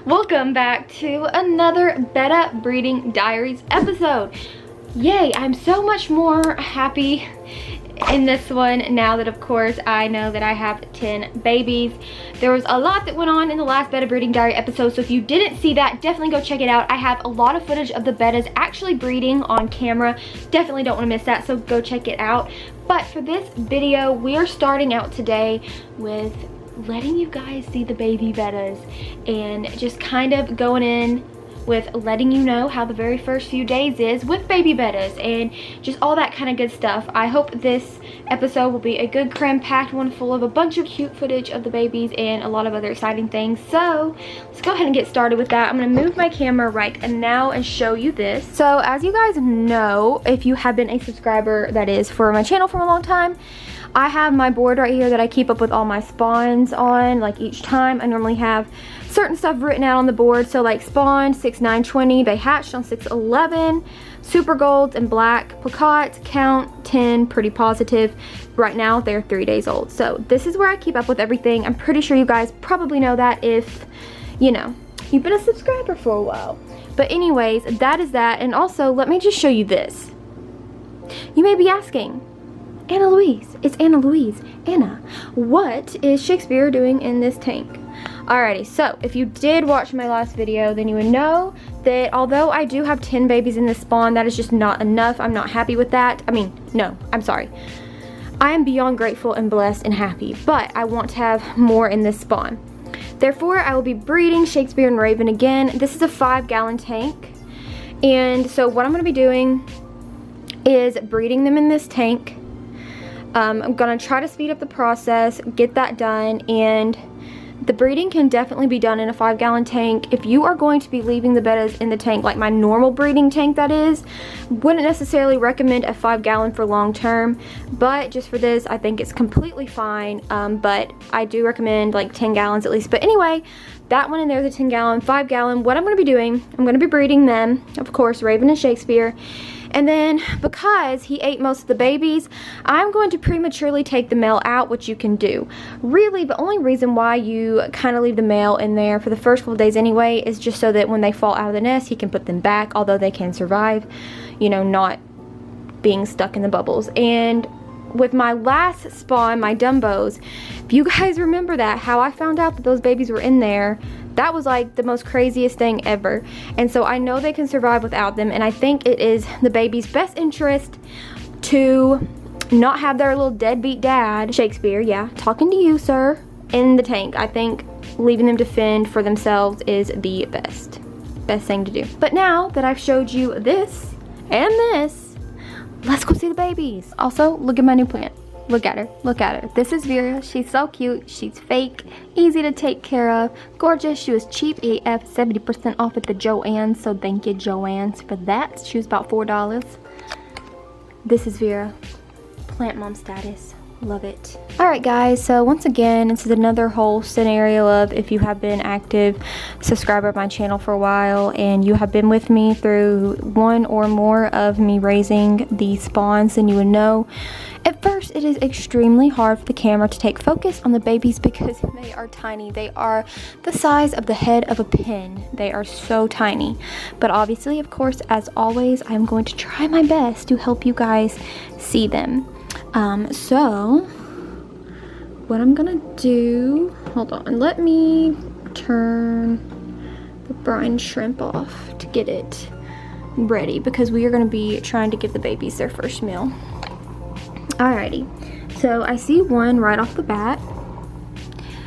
Welcome back to another Betta Breeding Diaries episode. Yay, I'm so much more happy in this one now that, of course, I know that I have 10 babies. There was a lot that went on in the last Betta Breeding Diary episode, so if you didn't see that, definitely go check it out. I have a lot of footage of the Bettas actually breeding on camera. Definitely don't want to miss that, so go check it out. But for this video, we are starting out today with letting you guys see the baby Bettas and just kind of going in with letting you know how the very first few days is with baby Bettas and just all that kind of good stuff. I hope this episode will be a good cram-packed one full of a bunch of cute footage of the babies and a lot of other exciting things. So let's go ahead and get started with that. I'm going to move my camera right now and show you this. So as you guys know, if you have been a subscriber, that is, for my channel for a long time, I have my board right here that I keep up with all my spawns on. Like each time I normally have certain stuff written out on the board. So like spawn 6/9/20, they hatched on 6/11, super golds and black placots, count 10, pretty positive. Right now they're 3 days old. So this is where I keep up with everything. I'm pretty sure you guys probably know that if, you know, you've been a subscriber for a while. But anyways, that is that. And also, let me just show you this. You may be asking, AnnALouise, it's AnnALouise. Anna, what is Shakespeare doing in this tank? Alrighty, so if you did watch my last video, then you would know that although I do have 10 babies in this spawn, that is just not enough. I'm not happy with that. I mean, no, I'm sorry. I am beyond grateful and blessed and happy, but I want to have more in this spawn. Therefore, I will be breeding Shakespeare and Raven again. This is a 5-gallon tank. And so what I'm going to be doing is breeding them in this tank. I'm gonna try to speed up the process, get that done, and the breeding can definitely be done in a 5-gallon tank. If you are going to be leaving the Bettas in the tank, like my normal breeding tank that is, wouldn't necessarily recommend a 5-gallon for long term, but just for this, I think it's completely fine. But I do recommend like 10 gallons at least. But anyway, that one in there is a 10-gallon, 5-gallon. What I'm gonna be doing, I'm gonna be breeding them, of course, Raven and Shakespeare. And then, because he ate most of the babies, I'm going to prematurely take the male out, which you can do. Really, the only reason why you kind of leave the male in there for the first couple days anyway is just so that when they fall out of the nest, he can put them back, although they can survive, you know, not being stuck in the bubbles. And with my last spawn, my Dumbos, if you guys remember that, how I found out that those babies were in there, that was like the most craziest thing ever. And so I know they can survive without them, and I think it is the baby's best interest to not have their little deadbeat dad, Shakespeare, yeah, talking to you, sir, in the tank. I think leaving them to fend for themselves is the best thing to do. But now that I've showed you this and this, let's go see the babies. Also, look at my new plant. Look at her, look at her. This is Vera. She's so cute. She's fake, easy to take care of, gorgeous. She was cheap AF, 70% off at the Joann's, so thank you, Joann's, for that. She was about $4. This is Vera, plant mom status. Love it. Alright guys, so once again, this is another whole scenario of if you have been active subscriber of my channel for a while and you have been with me through one or more of me raising the spawns, then you would know. At first, it is extremely hard for the camera to take focus on the babies because they are tiny. They are the size of the head of a pin. They are so tiny. But obviously, of course, as always, I'm going to try my best to help you guys see them. So what I'm gonna do, hold on, let me turn the brine shrimp off to get it ready because we are gonna be trying to give the babies their first meal. Alrighty, so I see one right off the bat.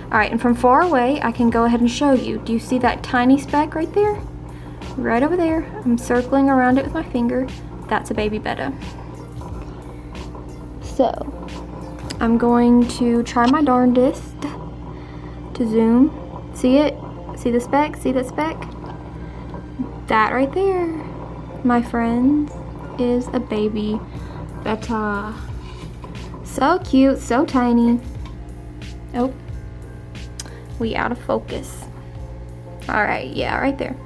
Alright, and from far away, I can go ahead and show you. Do you see that tiny speck right there? Right over there. I'm circling around it with my finger. That's a baby Betta. So, I'm going to try my darndest to zoom. See it? See the speck? See that speck? That right there, my friends, is a baby Betta. So cute, so tiny. Oh, we out of focus. Alright, yeah, right there.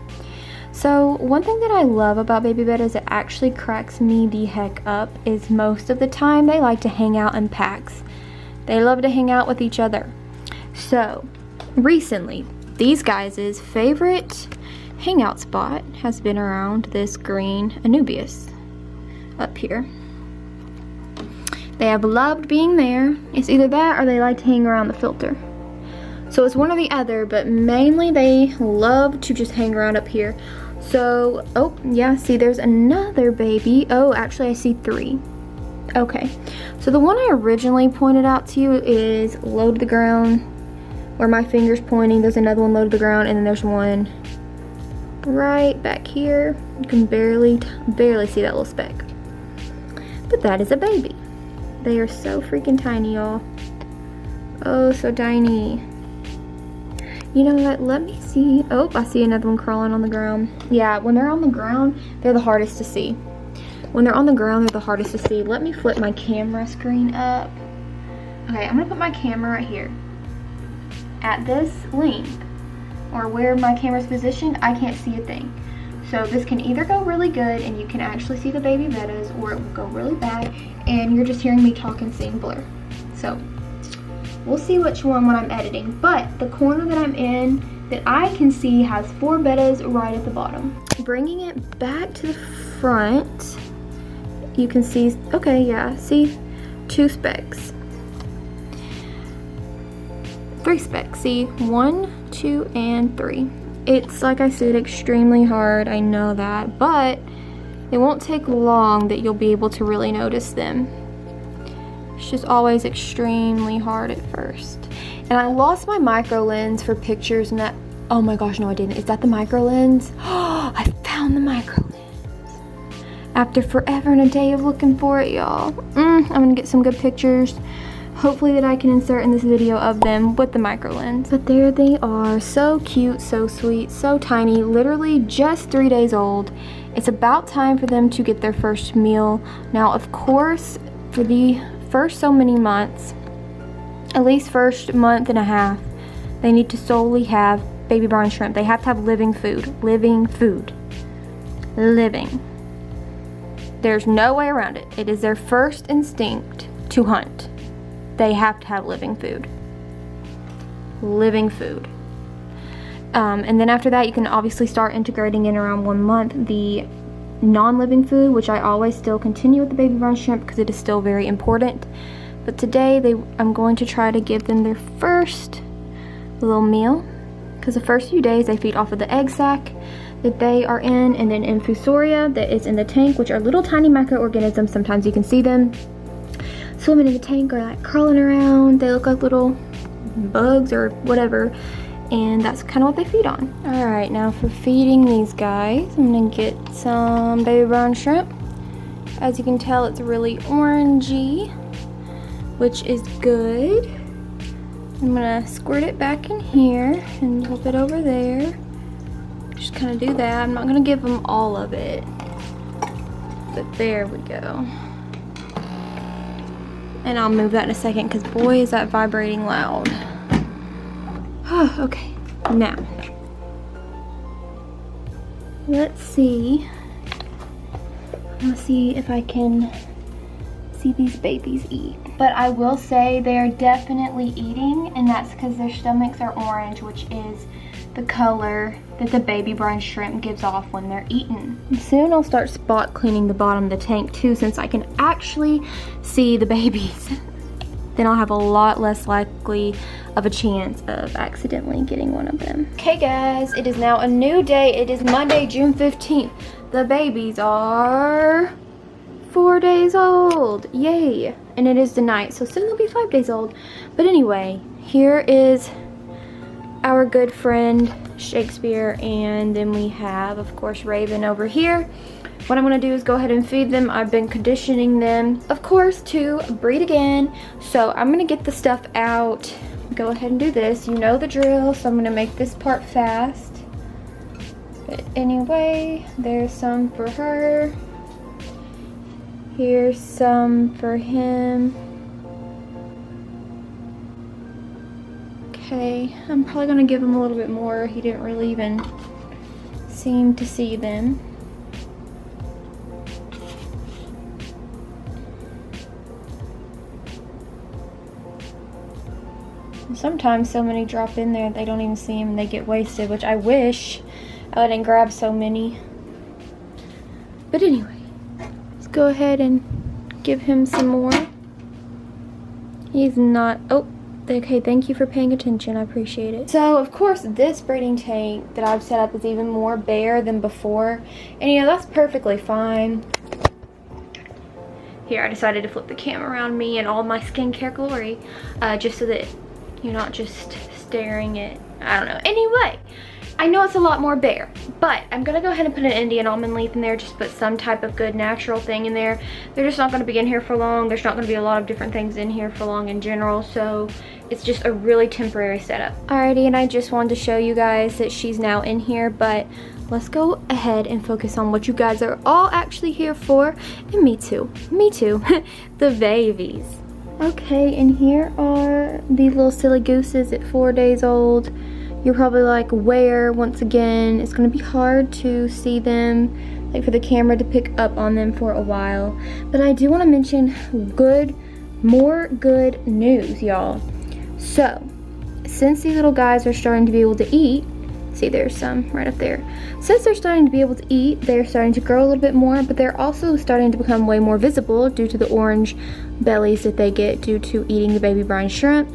So one thing that I love about baby Bettas that actually cracks me the heck up is most of the time they like to hang out in packs. They love to hang out with each other. So recently, these guys' favorite hangout spot has been around this green anubias up here. They have loved being there. It's either that or they like to hang around the filter. So it's one or the other, but mainly they love to just hang around up here. So, oh yeah, see there's another baby. Oh, actually I see 3. Okay, so the one I originally pointed out to you is low to the ground, where my finger's pointing. There's another one low to the ground, and then there's one right back here. You can barely see that little speck. But that is a baby. They are so freaking tiny, y'all. Oh, so tiny. You know what, let me see. Oh, I see another one crawling on the ground. Yeah, when they're on the ground, they're the hardest to see. When they're on the ground, they're the hardest to see. Let me flip my camera screen up. Okay, I'm gonna put my camera right here. At this length, or where my camera's positioned, I can't see a thing. So this can either go really good and you can actually see the baby bettas, or it will go really bad and you're just hearing me talk and seeing blur. So we'll see which one when I'm editing. But the corner that I'm in that I can see has 4 bettas right at the bottom. Bringing it back to the front, you can see, okay, yeah, see 2 specks. 3 specks, see 1, 2, and 3. It's, like I said, extremely hard, I know that, but it won't take long that you'll be able to really notice them. It's just always extremely hard at first. And I lost my micro lens for pictures and that, oh my gosh, no I didn't. Is that the micro lens? Oh, I found the micro lens. After forever and a day of looking for it, y'all. I'm gonna get some good pictures. Hopefully that I can insert in this video of them with the micro lens. But there they are, so cute, so sweet, so tiny, literally just 3 days old. It's about time for them to get their first meal. Now, of course, for the first so many months, at least first month and a half, they need to solely have baby brine shrimp. They have to have living food. Living food. Living. There's no way around it. It is their first instinct to hunt. They have to have living food. Living food. And then after that, you can obviously start integrating in around 1 month the non-living food, which I always still continue with the baby brine shrimp because it is still very important. But today, I'm going to try to give them their first little meal, because the first few days they feed off of the egg sac that they are in, and then infusoria that is in the tank, which are little tiny microorganisms. Sometimes you can see them swimming in the tank or like crawling around. They look like little bugs or whatever, and that's kind of what they feed on. All right, now for feeding these guys, I'm gonna get some baby brown shrimp. As you can tell, it's really orangey, which is good. I'm gonna squirt it back in here and a little bit over there. Just kind of do that. I'm not gonna give them all of it, but there we go. And I'll move that in a second because boy is that vibrating loud. Okay, now let's see. Let's see if I can see these babies eat. But I will say they are definitely eating, and that's because their stomachs are orange, which is the color that the baby brine shrimp gives off when they're eaten. And soon I'll start spot cleaning the bottom of the tank too, since I can actually see the babies. Then I'll have a lot less likely of a chance of accidentally getting one of them. Okay guys, it is now a new day. It is Monday, June 15th. The babies are 4 days old, yay. And it is the night, so soon they'll be 5 days old. But anyway, here is our good friend Shakespeare, and then we have, of course, Raven over here. What I'm gonna do is go ahead and feed them. I've been conditioning them, of course, to breed again. So I'm gonna get the stuff out, go ahead and do this. You know the drill, so I'm gonna make this part fast. But anyway, there's some for her. Here's some for him. Okay, I'm probably gonna give him a little bit more. He didn't really even seem to see them. Sometimes so many drop in there they don't even see them and they get wasted, which I wish I didn't grab so many. But anyway, let's go ahead and give him some more. He's not, oh, okay, thank you for paying attention, I appreciate it. So of course this breeding tank that I've set up is even more bare than before, and you know, that's perfectly fine. Here, I decided to flip the camera around me and all my skincare glory, just so that you're not just staring at, I don't know. Anyway, I know it's a lot more bare, but I'm gonna go ahead and put an Indian almond leaf in there, just put some type of good natural thing in there. They're just not gonna be in here for long. There's not gonna be a lot of different things in here for long in general, so it's just a really temporary setup. Alrighty, and I just wanted to show you guys that she's now in here, but let's go ahead and focus on what you guys are all actually here for, and me too, the babies. Okay, and here are these little silly gooses at 4 days old. You're probably like, where? Once again, it's gonna be hard to see them, like for the camera to pick up on them for a while. But I do wanna mention more good news, y'all. So, since these little guys are starting to be able to eat, see there's some right up there. Since they're starting to be able to eat, they're starting to grow a little bit more, but they're also starting to become way more visible due to the orange bellies that they get due to eating the baby brine shrimp.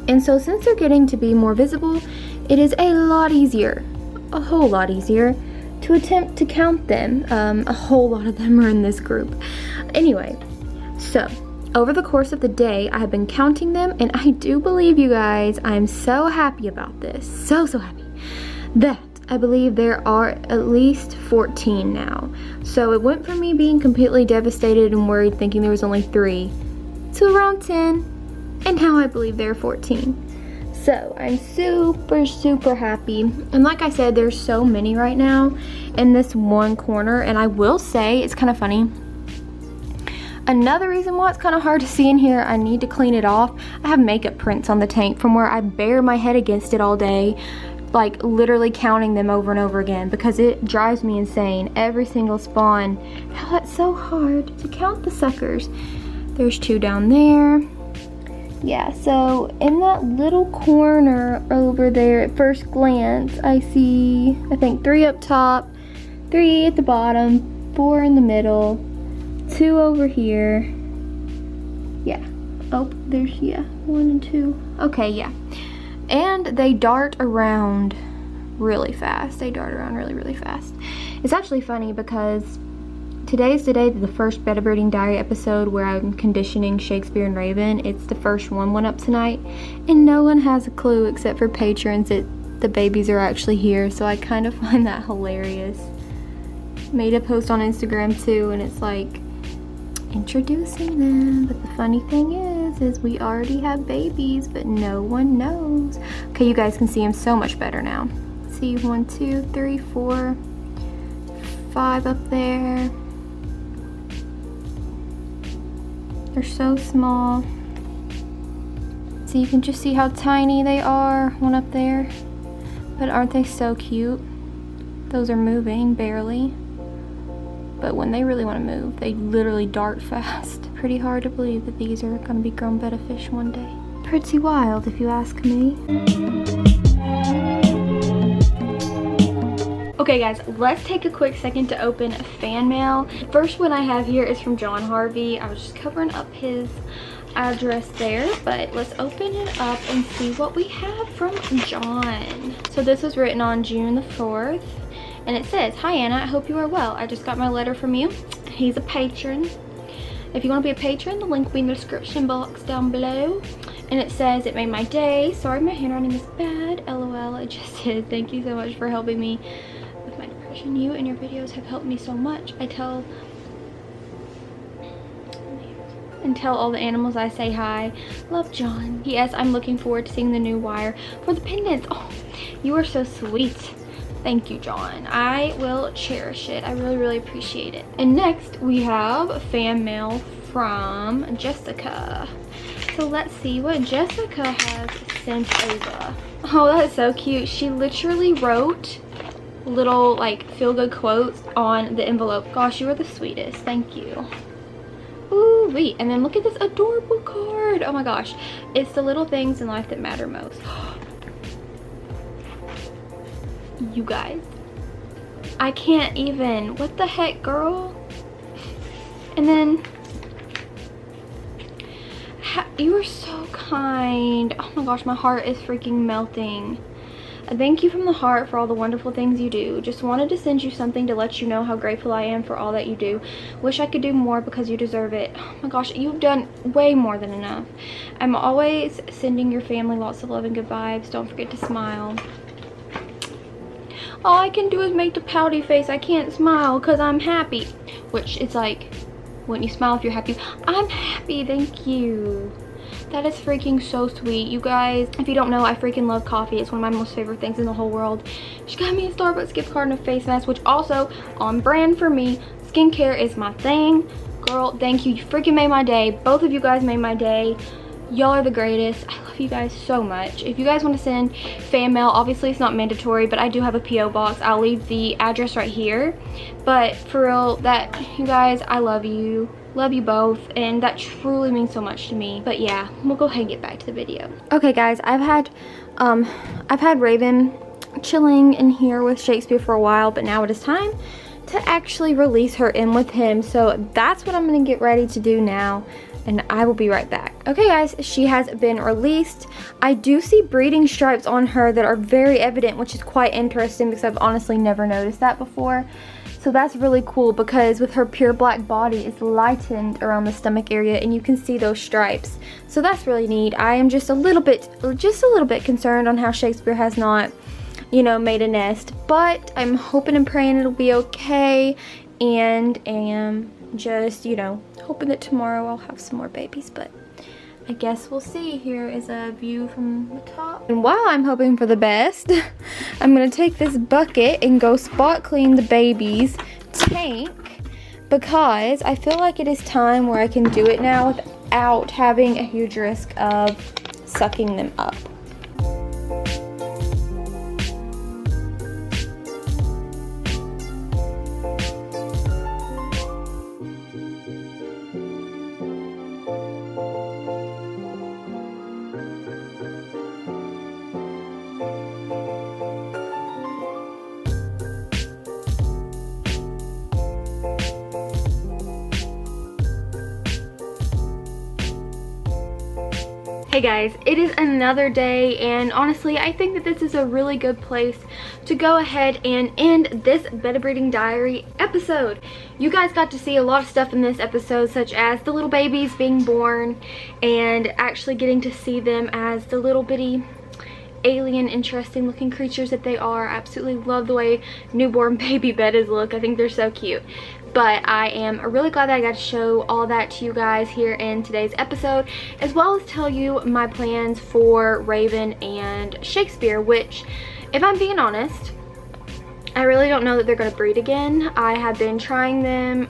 And so since they're getting to be more visible, it is a lot easier, a whole lot easier, to attempt to count them. A whole lot of them are in this group. Anyway, so over the course of the day, I have been counting them, and I do believe, you guys, I'm so happy about this, so happy, that I believe there are at least 14 now. So it went from me being completely devastated and worried thinking there was only 3 to around 10. And now I believe there are 14. So I'm super happy. And like I said, there's so many right now in this one corner. And I will say, it's kind of funny. Another reason why it's kind of hard to see in here, I need to clean it off. I have makeup prints on the tank from where I bare my head against it all day. Like literally counting them over and over again, because it drives me insane. Every single spawn. How it's so hard to count the suckers. There's 2 down there. Yeah, so in that little corner over there, at first glance, I see, I think 3 up top, 3 at the bottom, 4 in the middle, 2 over here. Yeah. Oh, there's, yeah, 1 and 2. Okay, yeah. And they dart around really fast. They dart around really fast. It's actually funny because today's the day that the first Betta Breeding Diary episode where I'm conditioning Shakespeare and Raven, it's the first one went up tonight, and no one has a clue except for patrons that the babies are actually here, so I kind of find that hilarious. Made a post on Instagram too, and it's like, introducing them, but the funny thing is we already have babies, but no one knows. Okay, you guys can see them so much better now. See, 1, 2, 3, 4, 5 up there. They're so small. So you can just see how tiny they are, one up there. But aren't they so cute? Those are moving, barely. But when they really want to move, they literally dart fast. Pretty hard to believe that these are going to be grown betta fish one day. Pretty wild, if you ask me. Okay guys, let's take a quick second to open fan mail. The first one I have here is from John Harvey. I was just covering up his address there, but let's open it up and see what we have from John. So this was written on June the 4th, and it says, "Hi Anna, I hope you are well. I just got my letter from you." He's a patron. If you want to be a patron, the link will be in the description box down below. And it says, "It made my day. Sorry my handwriting is bad. LOL, I just did. Thank you so much for helping me with my depression. You and your videos have helped me so much. Tell all the animals I say hi. Love, John. P.S. I'm looking forward to seeing the new wire for the pendants." Oh, you are so sweet. Thank you, John. I will cherish it. I really appreciate it. And next we have fan mail from Jessica. So let's see what Jessica has sent over. Oh, that's so cute. She literally wrote little like feel-good quotes on the envelope. Gosh, you are the sweetest. Thank you. Ooh, sweet. And then look at this adorable card. Oh my gosh. It's the little things in life that matter most. You guys, I can't even. What the heck, girl? And then, you are so kind. Oh my gosh, my heart is freaking melting. Thank you from the heart for all the wonderful things you do. Just wanted to send you something to let you know how grateful I am for all that you do. Wish I could do more because you deserve it. Oh my gosh, you've done way more than enough. I'm always sending your family lots of love and good vibes. Don't forget to smile. All I can do is make the pouty face. I can't smile because I'm happy. Which, it's like, wouldn't you smile if you're happy? I'm happy, thank you. That is freaking so sweet. You guys, if you don't know, I freaking love coffee. It's one of my most favorite things in the whole world. She got me a Starbucks gift card and a face mask, which also on brand for me. Skincare is my thing. Girl, thank you. You freaking made my day. Both of you guys made my day. Y'all are the greatest. I love you guys so much. If you guys want to send fan mail, obviously it's not mandatory, but I do have a P.O. box. I'll leave the address right here. But for real, you guys, I love you. Love you both, and that truly means so much to me. But yeah, we'll go ahead and get back to the video. Okay guys, I've had Raven chilling in here with Shakespeare for a while, but now it is time to actually release her in with him. So that's what I'm gonna get ready to do now, and I will be right back. Okay guys, she has been released. I do see breeding stripes on her that are very evident, which is quite interesting because I've honestly never noticed that before. So that's really cool because with her pure black body, it's lightened around the stomach area and you can see those stripes. So that's really neat. I am just a little bit concerned on how Shakespeare has not, you know, made a nest, but I'm hoping and praying it'll be okay, and am just, you know, hoping that tomorrow I'll have some more babies, but I guess we'll see. Here is a view from the top. And while I'm hoping for the best, I'm going to take this bucket and go spot clean the baby's tank because I feel like it is time where I can do it now without having a huge risk of sucking them up. Hey guys, it is another day, and honestly I think that this is a really good place to go ahead and end this Betta breeding diary episode. You guys got to see a lot of stuff in this episode, such as the little babies being born and actually getting to see them as the little bitty alien interesting looking creatures that they are. I absolutely love the way newborn baby Bettas look. I think they're so cute. But I am really glad that I got to show all that to you guys here in today's episode, as well as tell you my plans for Raven and Shakespeare, which, if I'm being honest, I really don't know that they're going to breed again. I have been trying them,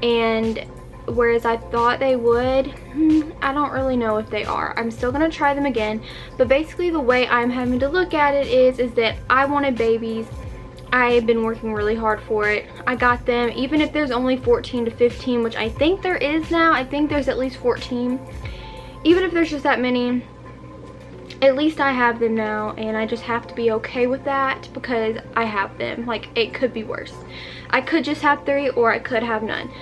and whereas I thought they would, I don't really know if they are. I'm still going to try them again, but basically the way I'm having to look at it is that I wanted babies. I've been working really hard for it. I got them, even if there's only 14 to 15, which I think there is now. I think there's at least 14. Even if there's just that many, at least I have them now, and I just have to be okay with that because I have them. Like, it could be worse. I could just have 3 or I could have none.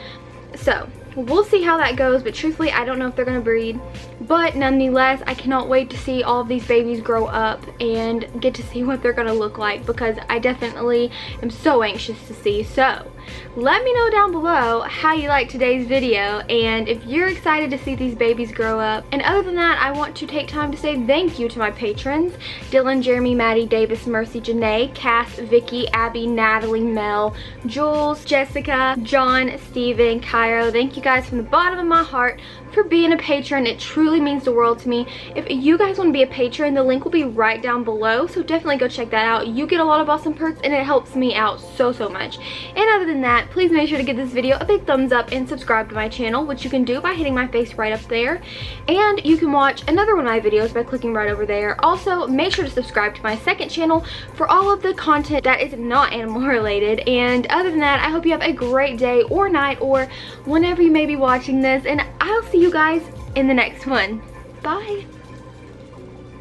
So we'll see how that goes, but truthfully I don't know if they're gonna breed, but nonetheless I cannot wait to see all of these babies grow up and get to see what they're gonna look like, because I definitely am so anxious to see. So let me know down below how you like today's video and if you're excited to see these babies grow up. And other than that, I want to take time to say thank you to my patrons: Dylan, Jeremy, Maddie, Davis, Mercy, Janae, Cass, Vicky, Abby, Natalie, Mel, Jules, Jessica, John, Steven, Cairo. Thank you guys from the bottom of my heart for being a patron. It truly means the world to me. If you guys want to be a patron, the link will be right down below, so definitely go check that out. You get a lot of awesome perks and it helps me out so much. And other than that, please make sure to give this video a big thumbs up and subscribe to my channel, which you can do by hitting my face right up there. And you can watch another one of my videos by clicking right over there. Also, make sure to subscribe to my second channel for all of the content that is not animal related. And other than that, I hope you have a great day or night or whenever you may be watching this, and I'll see you guys in the next one. Bye.